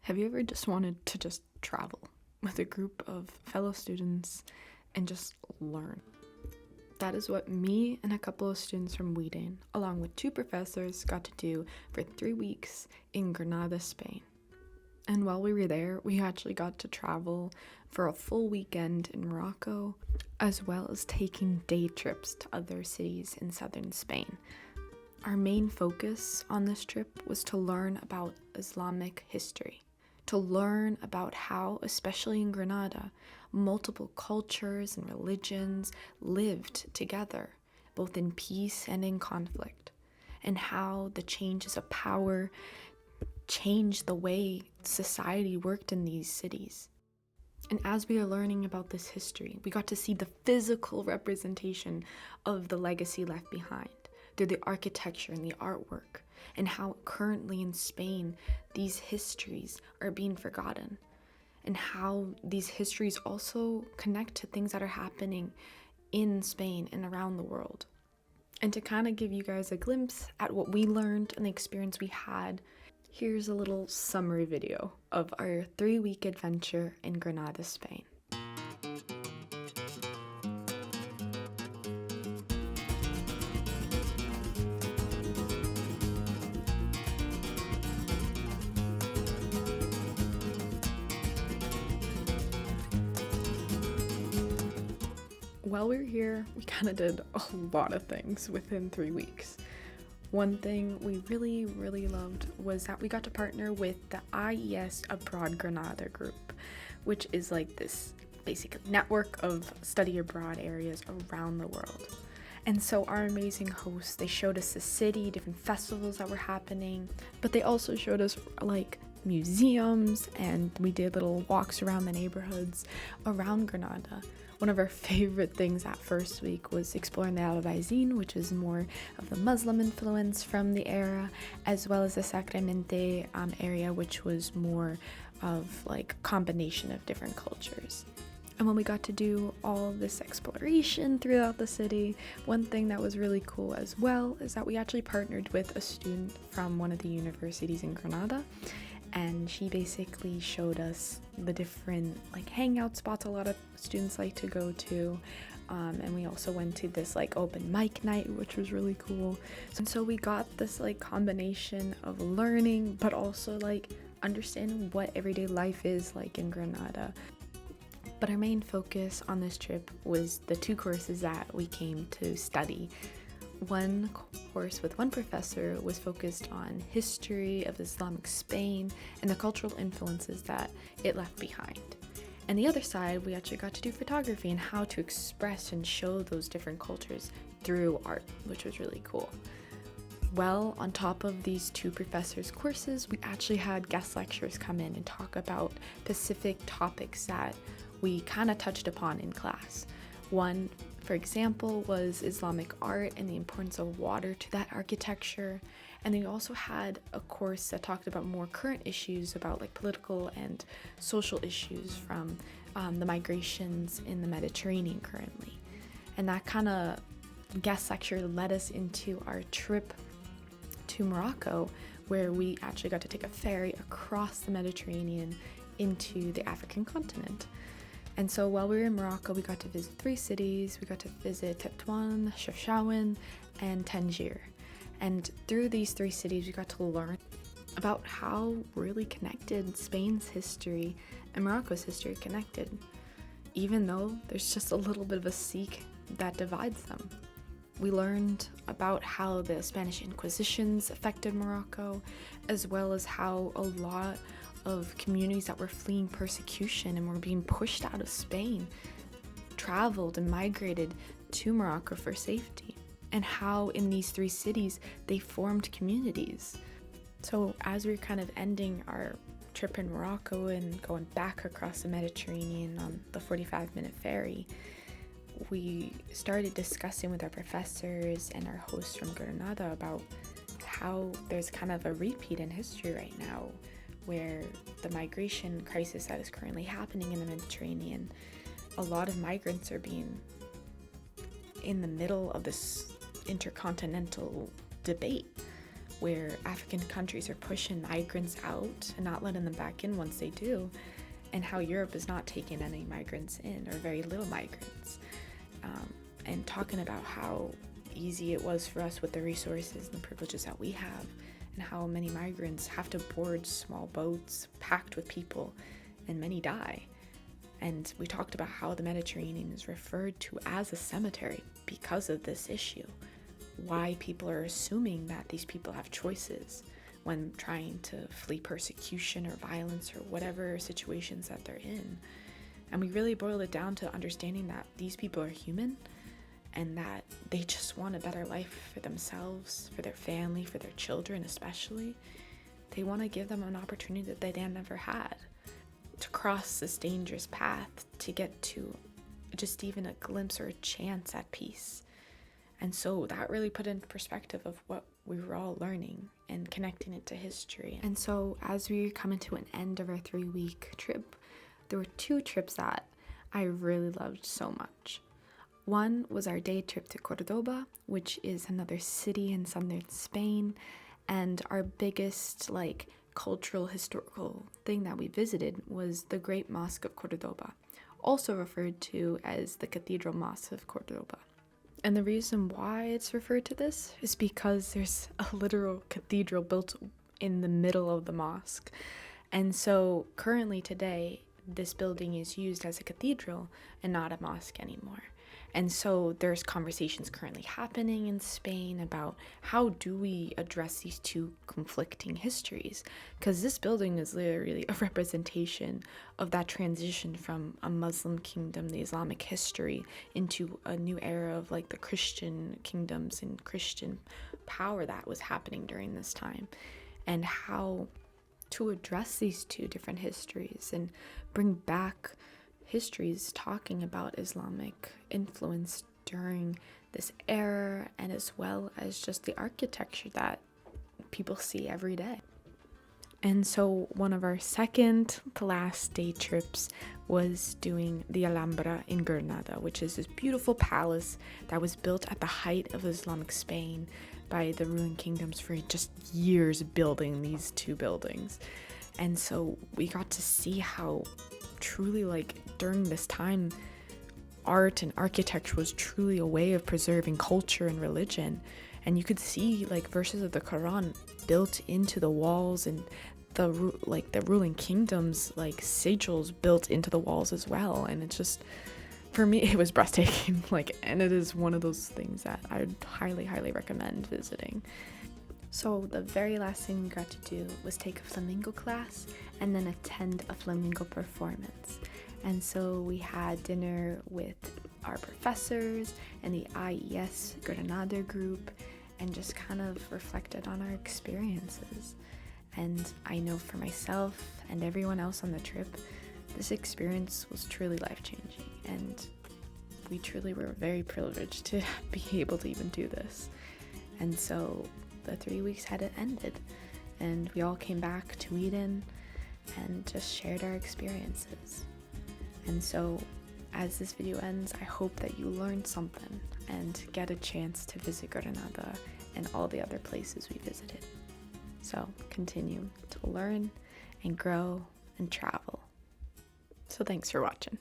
Have you ever just wanted to just travel with a group of fellow students and just learn? That is what me and a couple of students from Wheaton, along with two professors, got to do for 3 weeks in Granada, Spain. And while we were there, we actually got to travel for a full weekend in Morocco, as well as taking day trips to other cities in southern Spain. Our main focus on this trip was to learn about Islamic history, to learn about how, especially in Granada, multiple cultures and religions lived together, both in peace and in conflict, and how the changes of power changed the way society worked in these cities. And as we are learning about this history, we got to see the physical representation of the legacy left behind through the architecture and the artwork, and how currently in Spain these histories are being forgotten, and how these histories also connect to things that are happening in Spain and around the world. And to kind of give you guys a glimpse at what we learned and the experience we had, here's a little summary video of our 3-week adventure in Granada, Spain. While we were here, we kind of did a lot of things within 3 weeks. One thing we really loved was that we got to partner with the IES Abroad Granada group, which is like this basic network of study abroad areas around the world. And so our amazing hosts, they showed us the city, different festivals that were happening, but they also showed us like museums, and we did little walks around the neighborhoods around Granada. One of our favorite things that first week was exploring the Alhambra, which is more of the Muslim influence from the era, as well as the Sacramente area, which was more of like a combination of different cultures. And when we got to do all of this exploration throughout the city, one thing that was really cool as well is that we actually partnered with a student from one of the universities in Granada, and she basically showed us the different like hangout spots a lot of students like to go to, and we also went to this like open mic night, which was really cool. And so we got this like combination of learning but also like understanding what everyday life is like in Granada. But our main focus on this trip was the 2 courses that we came to study. One course with one professor was focused on history of Islamic Spain and the cultural influences that it left behind. And the other side, we actually got to do photography and how to express and show those different cultures through art, which was really cool. Well, on top of these 2 professors' courses, we actually had guest lecturers come in and talk about specific topics that we kind of touched upon in class. One, for example, was Islamic art and the importance of water to that architecture. And they also had a course that talked about more current issues about like political and social issues from the migrations in the Mediterranean currently. And that kind of guest lecture led us into our trip to Morocco, where we actually got to take a ferry across the Mediterranean into the African continent. And so while we were in Morocco, we got to visit 3 cities. We got to visit Tetuan, Chefchaouen, and Tangier. And through these 3 cities, we got to learn about how really connected Spain's history and Morocco's history connected, even though there's just a little bit of a sea that divides them. We learned about how the Spanish Inquisitions affected Morocco, as well as how a lot of communities that were fleeing persecution and were being pushed out of Spain traveled and migrated to Morocco for safety, and how in these 3 cities they formed communities. So as we were kind of ending our trip in Morocco and going back across the Mediterranean on the 45-minute ferry, we started discussing with our professors and our hosts from Granada about how there's kind of a repeat in history right now, where the migration crisis that is currently happening in the Mediterranean, a lot of migrants are being in the middle of this intercontinental debate where African countries are pushing migrants out and not letting them back in once they do, and how Europe is not taking any migrants in, or very little migrants, and talking about how easy it was for us with the resources and the privileges that we have, and how many migrants have to board small boats packed with people, and many die. And we talked about how the Mediterranean is referred to as a cemetery because of this issue. Why people are assuming that these people have choices when trying to flee persecution or violence or whatever situations that they're in. And we really boiled it down to understanding that these people are human, and that they just want a better life for themselves, for their family, for their children especially. They want to give them an opportunity that they never had to cross this dangerous path to get to just even a glimpse or a chance at peace. And so that really put into perspective of what we were all learning and connecting it to history. And so as we come into an end of our 3-week trip, there were 2 trips that I really loved so much. One was our day trip to Cordoba, which is another city in southern Spain, and our biggest cultural historical thing that we visited was the Great Mosque of Cordoba, also referred to as the Cathedral Mosque of Cordoba. And the reason why it's referred to this is because there's a literal cathedral built in the middle of the mosque. And so currently today, this building is used as a cathedral and not a mosque anymore. And so there's conversations currently happening in Spain about how do we address these 2 conflicting histories, because this building is literally a representation of that transition from a Muslim kingdom, the Islamic history, into a new era of the Christian kingdoms and Christian power that was happening during this time, and how to address these 2 different histories and bring back histories talking about Islamic influence during this era, and as well as just the architecture that people see every day. And so one of our second to last day trips was doing the Alhambra in Granada, which is this beautiful palace that was built at the height of Islamic Spain by the ruined kingdoms for just years building these 2 buildings. And so we got to see how truly during this time, art and architecture was truly a way of preserving culture and religion. And you could see verses of the Quran built into the walls, and the ruling kingdoms sigils built into the walls as well. And it's just, for me, it was breathtaking. And it is one of those things that I would highly recommend visiting. So the very last thing we got to do was take a flamenco class and then attend a flamenco performance. And so we had dinner with our professors and the IES Granada group, and just kind of reflected on our experiences. And I know for myself and everyone else on the trip, this experience was truly life-changing, and we truly were very privileged to be able to even do this. And so the 3 weeks had ended, and we all came back to Wheaton and just shared our experiences. And so as this video ends, I hope that you learned something and get a chance to visit Granada and all the other places we visited. So continue to learn and grow and travel. So thanks for watching.